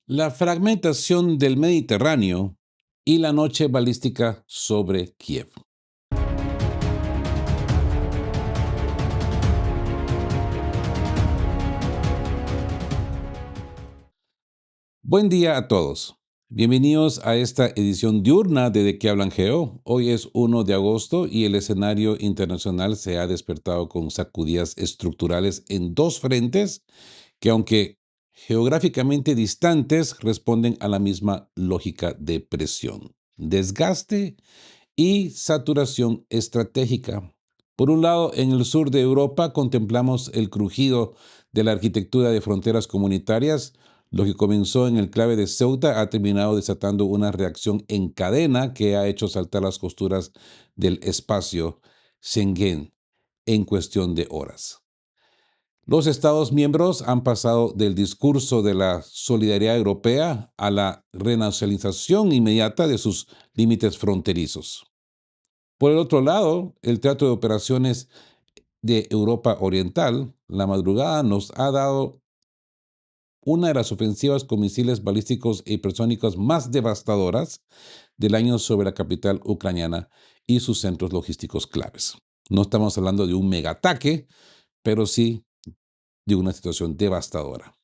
La fragmentación del Mediterráneo y la noche balística sobre Kiev. Buen día a todos. Bienvenidos a esta edición diurna De qué hablan Geo. Hoy es 1 de agosto y el escenario internacional se ha despertado con sacudidas estructurales en dos frentes que, aunque geográficamente distantes, responden a la misma lógica de presión, desgaste y saturación estratégica. Por un lado, en el sur de Europa contemplamos el crujido de la arquitectura de fronteras comunitarias. Lo que comenzó en el enclave de Ceuta ha terminado desatando una reacción en cadena que ha hecho saltar las costuras del espacio Schengen en cuestión de horas. Los Estados miembros han pasado del discurso de la solidaridad europea a la renacionalización inmediata de sus límites fronterizos. Por el otro lado, el Teatro de Operaciones de Europa Oriental, la madrugada, nos ha dado una de las ofensivas con misiles balísticos e hipersónicos más devastadoras del año sobre la capital ucraniana y sus centros logísticos claves. No estamos hablando de un megaataque, pero sí de una situación devastadora.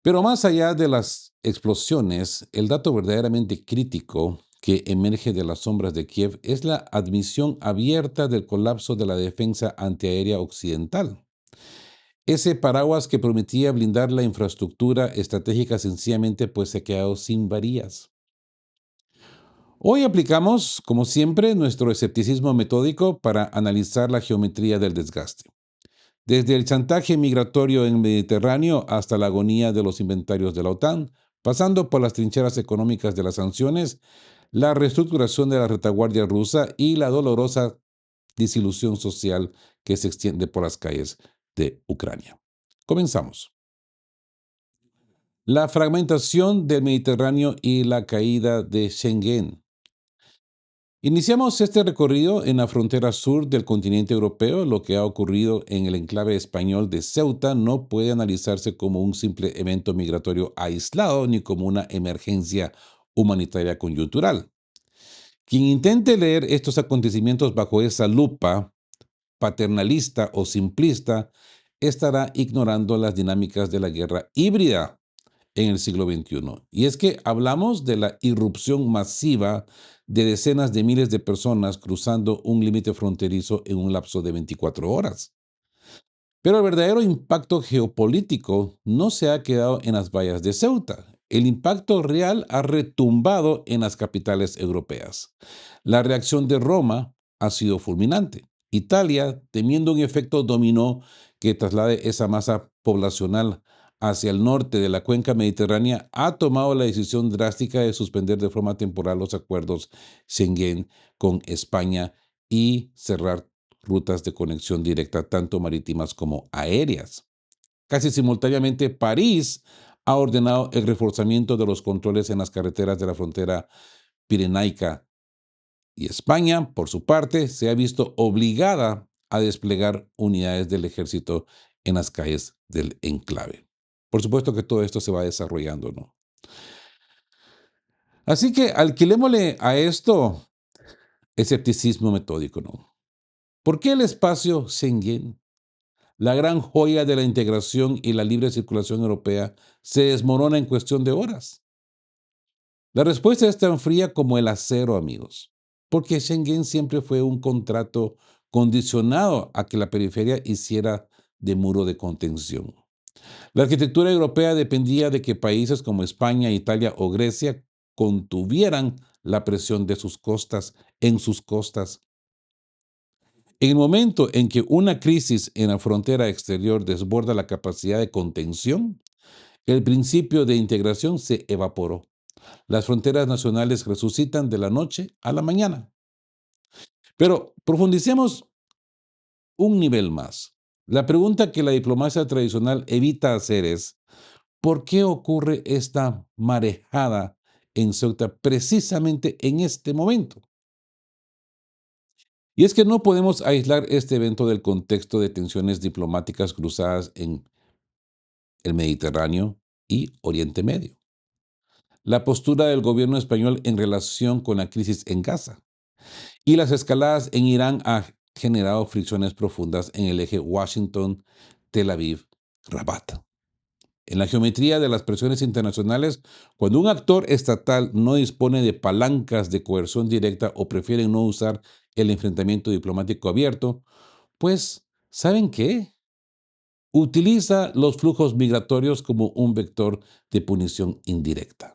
Pero más allá de las explosiones, el dato verdaderamente crítico que emerge de las sombras de Kiev es la admisión abierta del colapso de la defensa antiaérea occidental. Ese paraguas que prometía blindar la infraestructura estratégica sencillamente pues se ha quedado sin varillas. Hoy aplicamos, como siempre, nuestro escepticismo metódico para analizar la geometría del desgaste. Desde el chantaje migratorio en el Mediterráneo hasta la agonía de los inventarios de la OTAN, pasando por las trincheras económicas de las sanciones, la reestructuración de la retaguardia rusa y la dolorosa disilusión social que se extiende por las calles de Ucrania. Comenzamos. La fragmentación del Mediterráneo y la caída de Schengen. Iniciamos este recorrido en la frontera sur del continente europeo. Lo que ha ocurrido en el enclave español de Ceuta no puede analizarse como un simple evento migratorio aislado ni como una emergencia humanitaria coyuntural. Quien intente leer estos acontecimientos bajo esa lupa paternalista o simplista estará ignorando las dinámicas de la guerra híbrida en el siglo XXI. Y es que hablamos de la irrupción masiva de decenas de miles de personas cruzando un límite fronterizo en un lapso de 24 horas. Pero el verdadero impacto geopolítico no se ha quedado en las vallas de Ceuta. El impacto real ha retumbado en las capitales europeas. La reacción de Roma ha sido fulminante. Italia, temiendo un efecto dominó que traslade esa masa poblacional hacia el norte de la cuenca mediterránea, ha tomado la decisión drástica de suspender de forma temporal los acuerdos Schengen con España y cerrar rutas de conexión directa, tanto marítimas como aéreas. Casi simultáneamente, París ha ordenado el reforzamiento de los controles en las carreteras de la frontera pirenaica y España, por su parte, se ha visto obligada a desplegar unidades del ejército en las calles del enclave. Por supuesto que todo esto se va desarrollando, ¿no? Así que alquilémosle a esto escepticismo metódico, ¿no? ¿Por qué el espacio Schengen, la gran joya de la integración y la libre circulación europea, se desmorona en cuestión de horas? La respuesta es tan fría como el acero, amigos, porque Schengen siempre fue un contrato condicionado a que la periferia hiciera de muro de contención. La arquitectura europea dependía de que países como España, Italia o Grecia contuvieran la presión de sus costas en sus costas. En el momento en que una crisis en la frontera exterior desborda la capacidad de contención, el principio de integración se evaporó. Las fronteras nacionales resucitan de la noche a la mañana. Pero profundicemos un nivel más. La pregunta que la diplomacia tradicional evita hacer es: ¿por qué ocurre esta marejada en Ceuta precisamente en este momento? Y es que no podemos aislar este evento del contexto de tensiones diplomáticas cruzadas en el Mediterráneo y Oriente Medio. la postura del gobierno español en relación con la crisis en Gaza y las escaladas en Irán han generado fricciones profundas en el eje Washington-Tel Aviv-Rabat. En la geometría de las presiones internacionales, cuando un actor estatal no dispone de palancas de coerción directa o prefiere no usar el enfrentamiento diplomático abierto, pues, ¿saben qué? Utiliza los flujos migratorios como un vector de punición indirecta.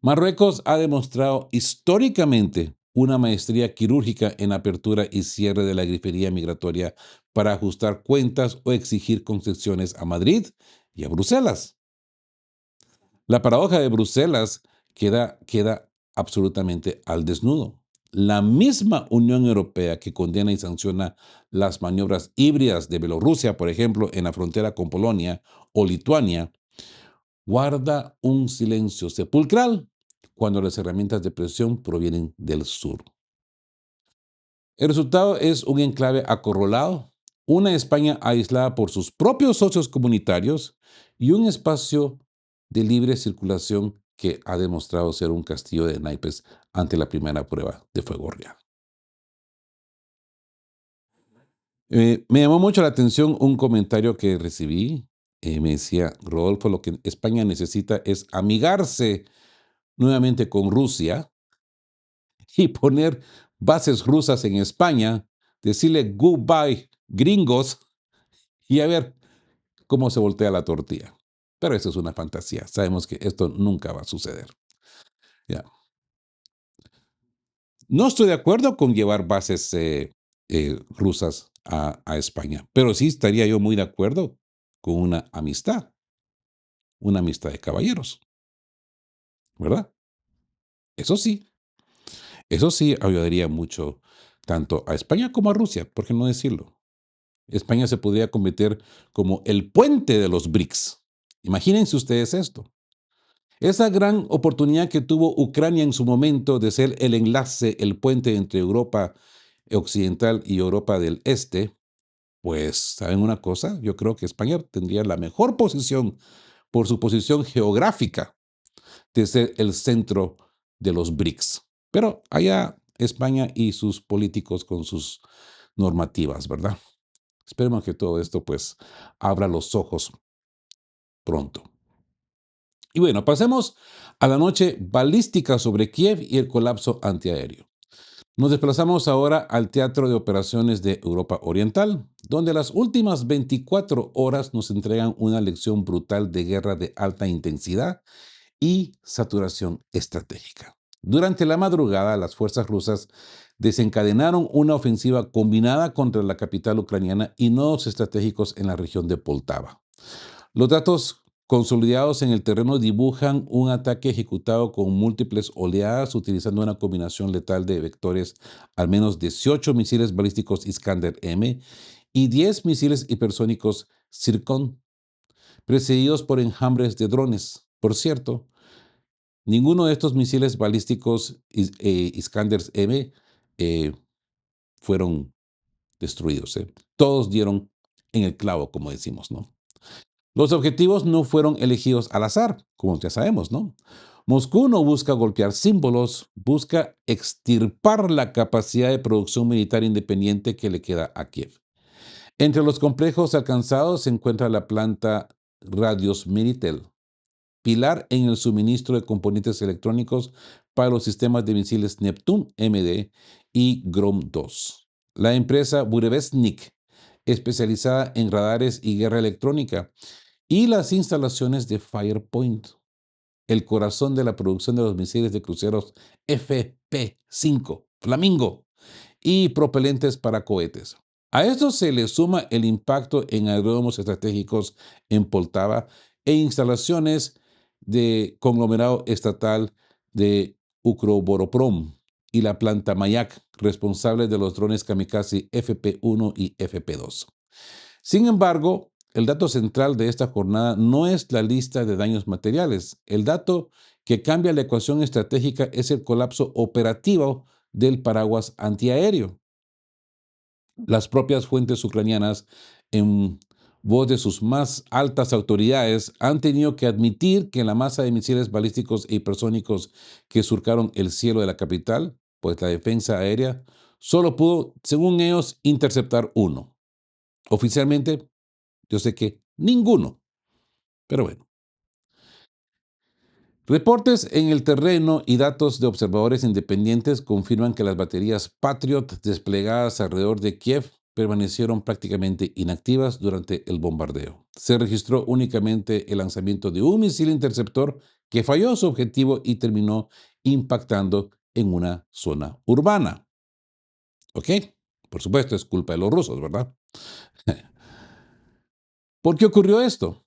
Marruecos ha demostrado históricamente una maestría quirúrgica en apertura y cierre de la grifería migratoria para ajustar cuentas o exigir concesiones a Madrid y a Bruselas. La paradoja de Bruselas queda absolutamente al desnudo. La misma Unión Europea que condena y sanciona las maniobras híbridas de Bielorrusia, por ejemplo, en la frontera con Polonia o Lituania, guarda un silencio sepulcral cuando las herramientas de presión provienen del sur. El resultado es un enclave acorralado, una España aislada por sus propios socios comunitarios y un espacio de libre circulación que ha demostrado ser un castillo de naipes ante la primera prueba de fuego real. Me llamó mucho la atención un comentario que recibí. Me decía, Rodolfo, lo que España necesita es amigarse nuevamente con Rusia y poner bases rusas en España, decirle goodbye gringos y a ver cómo se voltea la tortilla. Pero eso es una fantasía. Sabemos que esto nunca va a suceder. Ya. No estoy de acuerdo con llevar bases rusas a España, pero sí estaría yo muy de acuerdo con una amistad de caballeros, ¿verdad? Eso sí, eso sí ayudaría mucho tanto a España como a Rusia, ¿por qué no decirlo? España se podría convertir como el puente de los BRICS. Imagínense ustedes esto. Esa gran oportunidad que tuvo Ucrania en su momento de ser el enlace, el puente entre Europa occidental y Europa del Este, pues, ¿saben una cosa? Yo creo que España tendría la mejor posición por su posición geográfica de ser el centro de los BRICS. Pero allá España y sus políticos con sus normativas, ¿verdad? Esperemos que todo esto pues abra los ojos pronto. Y bueno, pasemos a la noche balística sobre Kiev y el colapso antiaéreo. Nos desplazamos ahora al Teatro de Operaciones de Europa Oriental, donde las últimas 24 horas nos entregan una lección brutal de guerra de alta intensidad y saturación estratégica. Durante la madrugada, las fuerzas rusas desencadenaron una ofensiva combinada contra la capital ucraniana y nodos estratégicos en la región de Poltava. Los datos consolidados en el terreno dibujan un ataque ejecutado con múltiples oleadas utilizando una combinación letal de vectores, al menos 18 misiles balísticos Iskander-M y 10 misiles hipersónicos Zircon, precedidos por enjambres de drones. Por cierto, ninguno de estos misiles balísticos Iskander-M fueron destruidos. Todos dieron en el clavo, como decimos, ¿no? Los objetivos no fueron elegidos al azar, como ya sabemos, ¿no? Moscú no busca golpear símbolos, busca extirpar la capacidad de producción militar independiente que le queda a Kiev. Entre los complejos alcanzados se encuentra la planta Radios Minitel, pilar en el suministro de componentes electrónicos para los sistemas de misiles Neptune MD y Grom-2. La empresa Burevestnik, especializada en radares y guerra electrónica, y las instalaciones de Firepoint, el corazón de la producción de los misiles de cruceros FP-5, Flamingo, y propelentes para cohetes. A esto se le suma el impacto en aeródromos estratégicos en Poltava e instalaciones de conglomerado estatal de Ukroboroprom y la planta Mayak, responsable de los drones kamikaze FP-1 y FP-2. Sin embargo, el dato central de esta jornada no es la lista de daños materiales. El dato que cambia la ecuación estratégica es el colapso operativo del paraguas antiaéreo. Las propias fuentes ucranianas en voz de sus más altas autoridades, han tenido que admitir que la masa de misiles balísticos e hipersónicos que surcaron el cielo de la capital, pues la defensa aérea solo pudo, según ellos, interceptar uno. Oficialmente, yo sé que ninguno, pero bueno. Reportes en el terreno y datos de observadores independientes confirman que las baterías Patriot desplegadas alrededor de Kiev permanecieron prácticamente inactivas durante el bombardeo. Se registró únicamente el lanzamiento de un misil interceptor que falló su objetivo y terminó impactando en una zona urbana. ¿Ok? Por supuesto, es culpa de los rusos, ¿verdad? ¿Por qué ocurrió esto?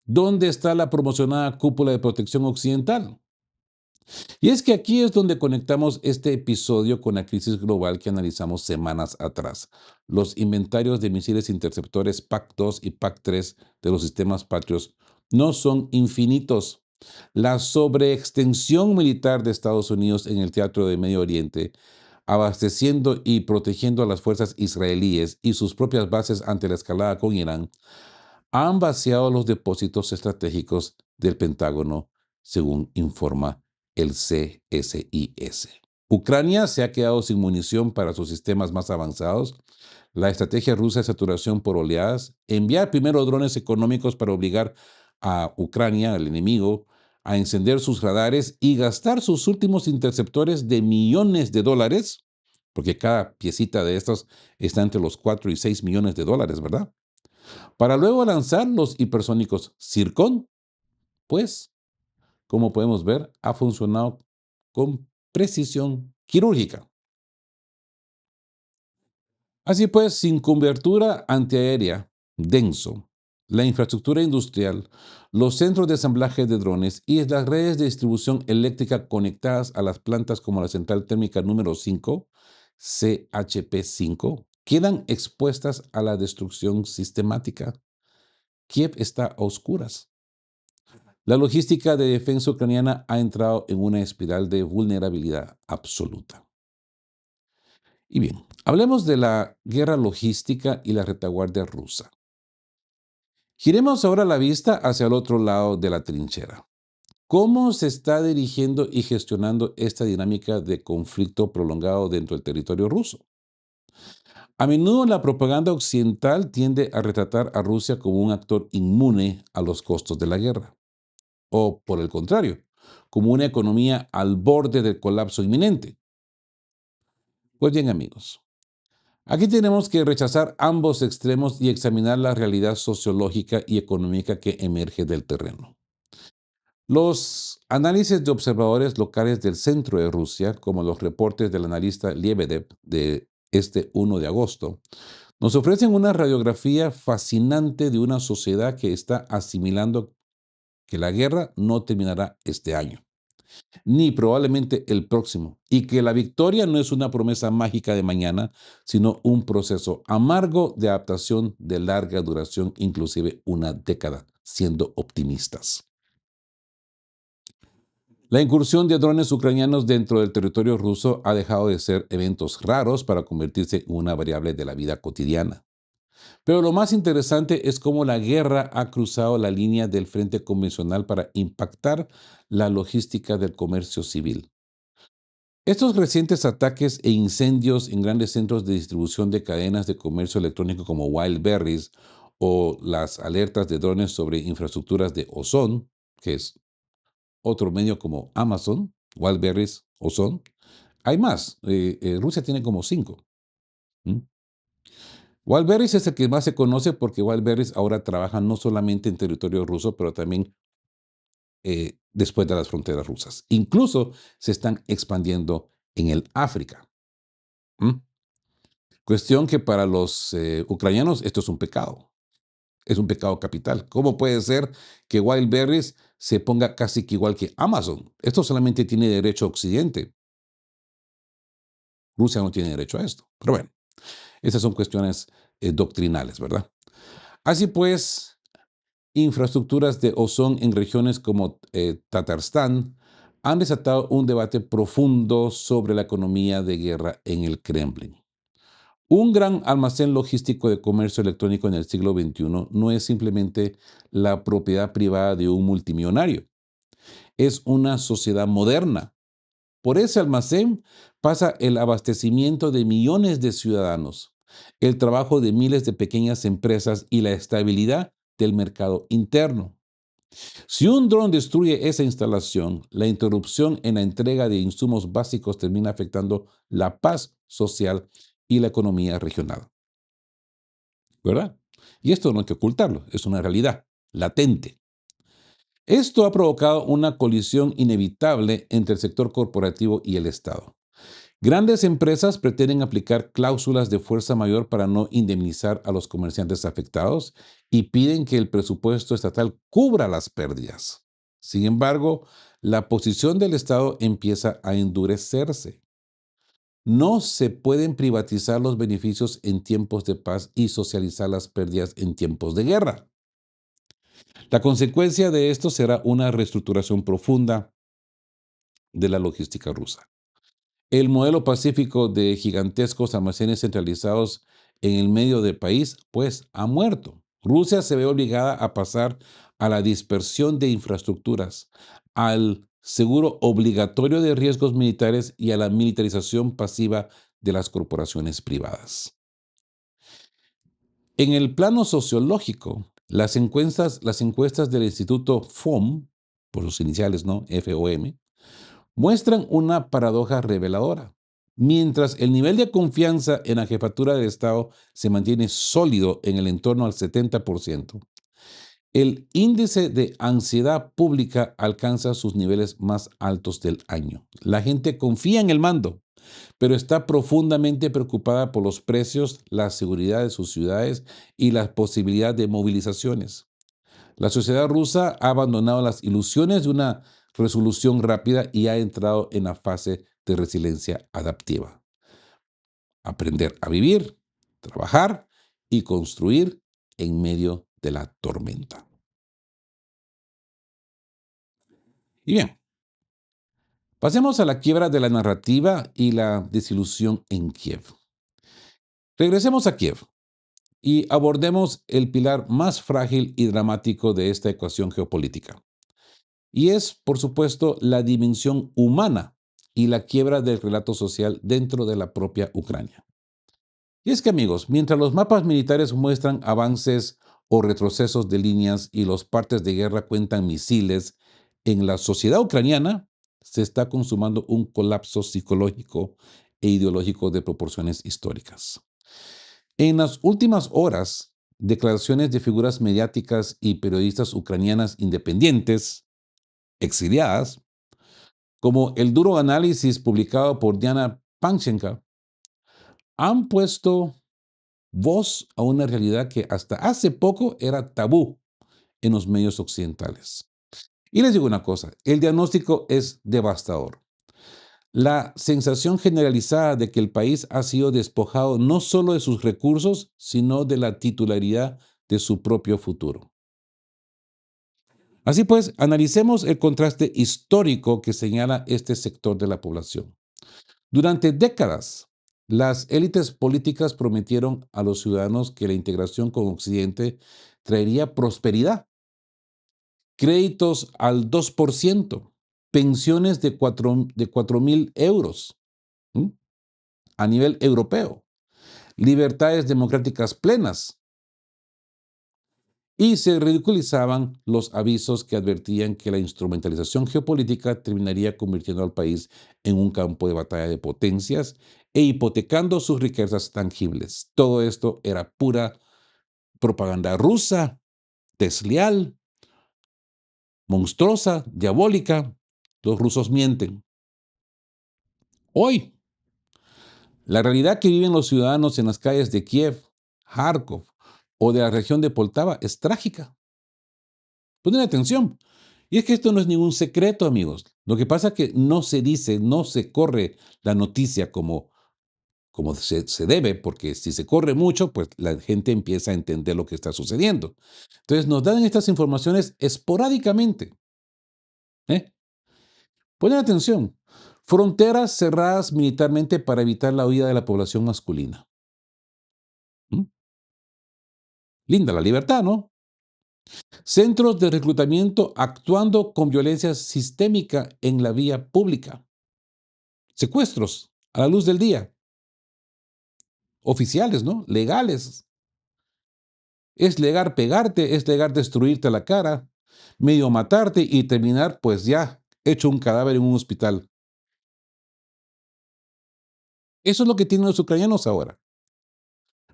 ¿Dónde está la promocionada cúpula de protección occidental? Y es que aquí es donde conectamos este episodio con la crisis global que analizamos semanas atrás. Los inventarios de misiles interceptores PAC-2 y PAC-3 de los sistemas Patriot no son infinitos. La sobreextensión militar de Estados Unidos en el teatro de Medio Oriente, abasteciendo y protegiendo a las fuerzas israelíes y sus propias bases ante la escalada con Irán, han vaciado los depósitos estratégicos del Pentágono, según informa el CSIS. Ucrania se ha quedado sin munición para sus sistemas más avanzados. La estrategia rusa de saturación por oleadas, enviar primero drones económicos para obligar a Ucrania, al enemigo, a encender sus radares y gastar sus últimos interceptores de millones de dólares, porque cada piecita de estos está entre los 4 y 6 millones de dólares, ¿verdad? Para luego lanzar los hipersónicos Zircon, pues, como podemos ver, ha funcionado con precisión quirúrgica. Así pues, sin cobertura antiaérea denso, la infraestructura industrial, los centros de ensamblaje de drones y las redes de distribución eléctrica conectadas a las plantas como la central térmica número 5, CHP-5, quedan expuestas a la destrucción sistemática. Kiev está a oscuras. La logística de defensa ucraniana ha entrado en una espiral de vulnerabilidad absoluta. Y bien, hablemos de la guerra logística y la retaguardia rusa. Giremos ahora la vista hacia el otro lado de la trinchera. ¿Cómo se está dirigiendo y gestionando esta dinámica de conflicto prolongado dentro del territorio ruso? A menudo la propaganda occidental tiende a retratar a Rusia como un actor inmune a los costos de la guerra. O, por el contrario, como una economía al borde del colapso inminente. Pues bien, amigos, aquí tenemos que rechazar ambos extremos y examinar la realidad sociológica y económica que emerge del terreno. Los análisis de observadores locales del centro de Rusia, como los reportes del analista Lebedev de este 1 de agosto, nos ofrecen una radiografía fascinante de una sociedad que está asimilando que la guerra no terminará este año, ni probablemente el próximo, y que la victoria no es una promesa mágica de mañana, sino un proceso amargo de adaptación de larga duración, inclusive una década, siendo optimistas. La incursión de drones ucranianos dentro del territorio ruso ha dejado de ser eventos raros para convertirse en una variable de la vida cotidiana. Pero lo más interesante es cómo la guerra ha cruzado la línea del frente convencional para impactar la logística del comercio civil. Estos recientes ataques e incendios en grandes centros de distribución de cadenas de comercio electrónico como Wildberries o las alertas de drones sobre infraestructuras de Ozon, que es otro medio como Amazon, Wildberries, Ozon, hay más. Rusia tiene como 5. Wildberries es el que más se conoce porque Wildberries ahora trabaja no solamente en territorio ruso, pero también después de las fronteras rusas. Incluso se están expandiendo en el África. ¿Mm? Cuestión que para los ucranianos esto es un pecado. Es un pecado capital. ¿Cómo puede ser que Wildberries se ponga casi que igual que Amazon? Esto solamente tiene derecho a Occidente. Rusia no tiene derecho a esto. Pero bueno, esas son cuestiones doctrinales, ¿verdad? Así pues, infraestructuras de ozón en regiones como Tatarstán han desatado un debate profundo sobre la economía de guerra en el Kremlin. Un gran almacén logístico de comercio electrónico en el siglo XXI no es simplemente la propiedad privada de un multimillonario, es una sociedad moderna. Por ese almacén pasa el abastecimiento de millones de ciudadanos, el trabajo de miles de pequeñas empresas y la estabilidad del mercado interno. Si un dron destruye esa instalación, la interrupción en la entrega de insumos básicos termina afectando la paz social y la economía regional, ¿verdad? Y esto no hay que ocultarlo, es una realidad latente. Esto ha provocado una colisión inevitable entre el sector corporativo y el Estado. Grandes empresas pretenden aplicar cláusulas de fuerza mayor para no indemnizar a los comerciantes afectados y piden que el presupuesto estatal cubra las pérdidas. Sin embargo, la posición del Estado empieza a endurecerse. No se pueden privatizar los beneficios en tiempos de paz y socializar las pérdidas en tiempos de guerra. La consecuencia de esto será una reestructuración profunda de la logística rusa. El modelo pacífico de gigantescos almacenes centralizados en el medio del país, pues, ha muerto. Rusia se ve obligada a pasar a la dispersión de infraestructuras, al seguro obligatorio de riesgos militares y a la militarización pasiva de las corporaciones privadas. En el plano sociológico, las encuestas del Instituto FOM, por sus iniciales, ¿no? FOM, muestran una paradoja reveladora. Mientras el nivel de confianza en la jefatura del Estado se mantiene sólido en el entorno al 70%, el índice de ansiedad pública alcanza sus niveles más altos del año. La gente confía en el mando, pero está profundamente preocupada por los precios, la seguridad de sus ciudades y la posibilidad de movilizaciones. La sociedad rusa ha abandonado las ilusiones de una resolución rápida y ha entrado en la fase de resiliencia adaptiva. Aprender a vivir, trabajar y construir en medio de la tormenta. Y bien, pasemos a la quiebra de la narrativa y la desilusión en Kiev. Regresemos a Kiev y abordemos el pilar más frágil y dramático de esta ecuación geopolítica. Y es, por supuesto, la dimensión humana y la quiebra del relato social dentro de la propia Ucrania. Y es que, amigos, mientras los mapas militares muestran avances o retrocesos de líneas y los partes de guerra cuentan misiles, en la sociedad ucraniana se está consumando un colapso psicológico e ideológico de proporciones históricas. En las últimas horas, declaraciones de figuras mediáticas y periodistas ucranianas independientes, exiliadas, como el duro análisis publicado por Diana Panchenka, han puesto voz a una realidad que hasta hace poco era tabú en los medios occidentales. Y les digo una cosa, el diagnóstico es devastador. La sensación generalizada de que el país ha sido despojado no solo de sus recursos, sino de la titularidad de su propio futuro. Así pues, analicemos el contraste histórico que señala este sector de la población. Durante décadas, las élites políticas prometieron a los ciudadanos que la integración con Occidente traería prosperidad, créditos al 2%, pensiones de 4.000 euros, ¿m? A nivel europeo, libertades democráticas plenas, y se ridiculizaban los avisos que advertían que la instrumentalización geopolítica terminaría convirtiendo al país en un campo de batalla de potencias e hipotecando sus riquezas tangibles. Todo esto era pura propaganda rusa, desleal, monstruosa, diabólica. Los rusos mienten. Hoy, la realidad que viven los ciudadanos en las calles de Kiev, Kharkov o de la región de Poltava es trágica. Ponen atención. Y es que esto no es ningún secreto, amigos. Lo que pasa es que no se dice, no se corre la noticia como se debe, porque si se corre mucho, pues la gente empieza a entender lo que está sucediendo. Entonces nos dan estas informaciones esporádicamente. ¿eh? Ponen atención. Fronteras cerradas militarmente para evitar la huida de la población masculina. Linda la libertad, ¿no? Centros de reclutamiento actuando con violencia sistémica en la vía pública. Secuestros a la luz del día. Oficiales, ¿no? Legales. Es legal pegarte, es legal destruirte la cara, medio matarte y terminar, pues ya, hecho un cadáver en un hospital. Eso es lo que tienen los ucranianos ahora.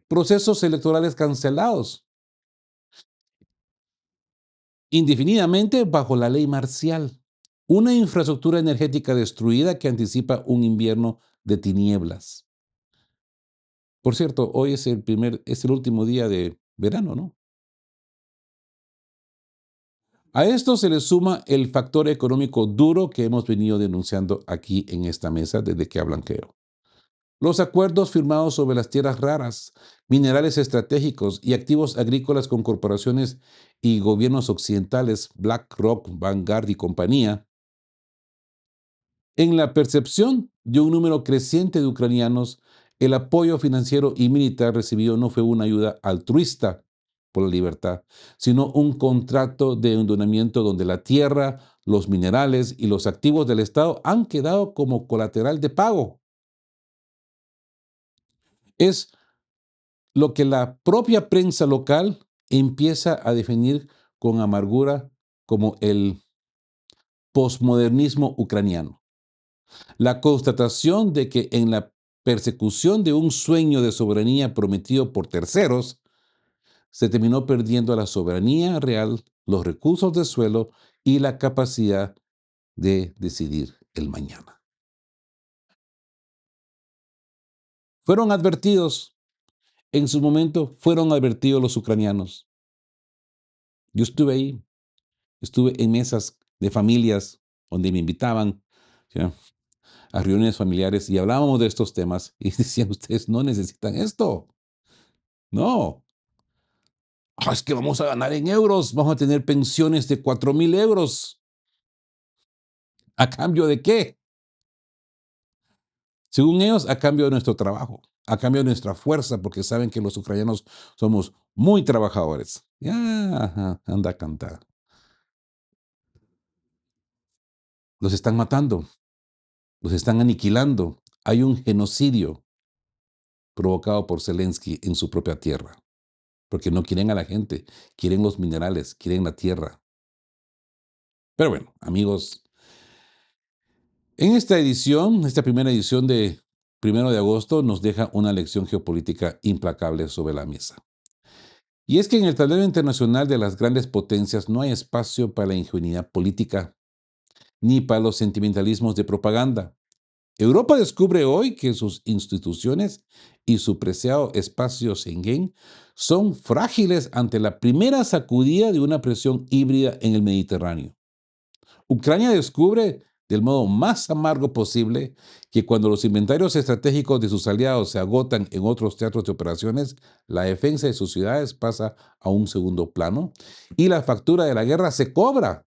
Procesos electorales cancelados, indefinidamente bajo la ley marcial. Una infraestructura energética destruida que anticipa un invierno de tinieblas. Por cierto, hoy es el último día de verano, ¿no? A esto se le suma el factor económico duro que hemos venido denunciando aquí en esta mesa desde que blanqueo. Los acuerdos firmados sobre las tierras raras, minerales estratégicos y activos agrícolas con corporaciones y gobiernos occidentales, BlackRock, Vanguard y compañía, en la percepción de un número creciente de ucranianos, el apoyo financiero y militar recibido no fue una ayuda altruista por la libertad, sino un contrato de endonamiento donde la tierra, los minerales y los activos del Estado han quedado como colateral de pago. Es lo que la propia prensa local empieza a definir con amargura como el posmodernismo ucraniano. La constatación de que en la persecución de un sueño de soberanía prometido por terceros, se terminó perdiendo la soberanía real, los recursos del suelo y la capacidad de decidir el mañana. Fueron advertidos, en su momento fueron advertidos los ucranianos. Yo estuve ahí, estuve en mesas de familias donde me invitaban, ¿ya?, a reuniones familiares y hablábamos de estos temas y decían, ustedes no necesitan esto. No. Es que vamos a ganar en euros, vamos a tener pensiones de 4.000 euros. ¿A cambio de qué? Según ellos, a cambio de nuestro trabajo, a cambio de nuestra fuerza, porque saben que los ucranianos somos muy trabajadores. Ya, ajá, anda a cantar. Los están matando, los están aniquilando. Hay un genocidio provocado por Zelensky en su propia tierra, porque no quieren a la gente, quieren los minerales, quieren la tierra. Pero bueno, amigos, en esta primera edición de 1 de agosto, nos deja una lección geopolítica implacable sobre la mesa. Y es que en el tablero internacional de las grandes potencias no hay espacio para la ingenuidad política, ni para los sentimentalismos de propaganda. Europa descubre hoy que sus instituciones y su preciado espacio Schengen son frágiles ante la primera sacudida de una presión híbrida en el Mediterráneo. Ucrania descubre del modo más amargo posible que cuando los inventarios estratégicos de sus aliados se agotan en otros teatros de operaciones, la defensa de sus ciudades pasa a un segundo plano y la factura de la guerra se cobra.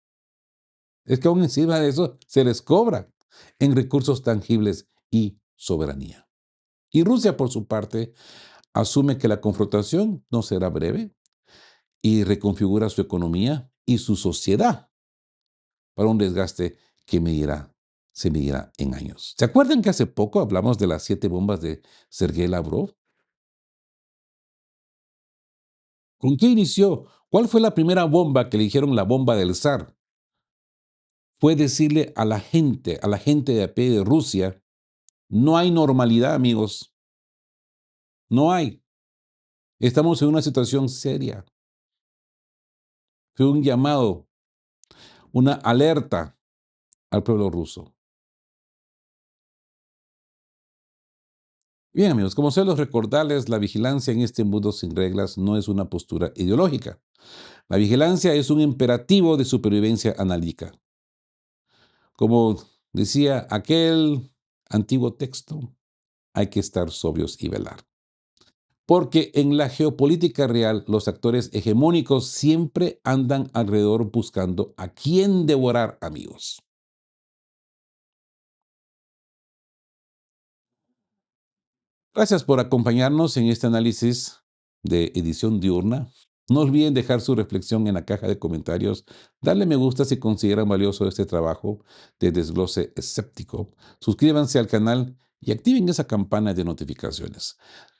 Es que aún encima de eso se les cobra en recursos tangibles y soberanía. Y Rusia, por su parte, asume que la confrontación no será breve y reconfigura su economía y su sociedad para un desgaste que se medirá en años. ¿Se acuerdan que hace poco hablamos de las 7 bombas de Sergei Lavrov? ¿Con qué inició? ¿Cuál fue la primera bomba que le dijeron la bomba del zar? Fue decirle a la gente de a pie de Rusia, no hay normalidad, amigos, no hay. Estamos en una situación seria. Fue un llamado, una alerta al pueblo ruso. Bien, amigos, como suelo recordarles, la vigilancia en este mundo sin reglas no es una postura ideológica. La vigilancia es un imperativo de supervivencia analítica. Como decía aquel antiguo texto, hay que estar sobrios y velar. Porque en la geopolítica real, los actores hegemónicos siempre andan alrededor buscando a quién devorar, amigos. Gracias por acompañarnos en este análisis de edición diurna. No olviden dejar su reflexión en la caja de comentarios, darle me gusta si consideran valioso este trabajo de desglose escéptico, suscríbanse al canal y activen esa campana de notificaciones.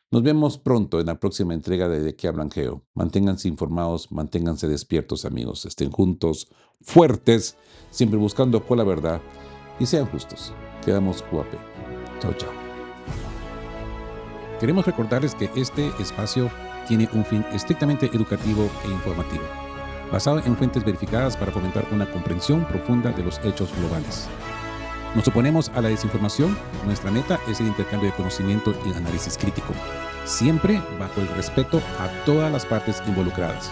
Nos vemos pronto en la próxima entrega de qué hablan Geo. Manténganse informados, manténganse despiertos, amigos. Estén juntos, fuertes, siempre buscando por la verdad y sean justos. Quedamos guape. Chao, chao. Queremos recordarles que este espacio tiene un fin estrictamente educativo e informativo, basado en fuentes verificadas para fomentar una comprensión profunda de los hechos globales. Nos oponemos a la desinformación. Nuestra meta es el intercambio de conocimiento y análisis crítico, siempre bajo el respeto a todas las partes involucradas.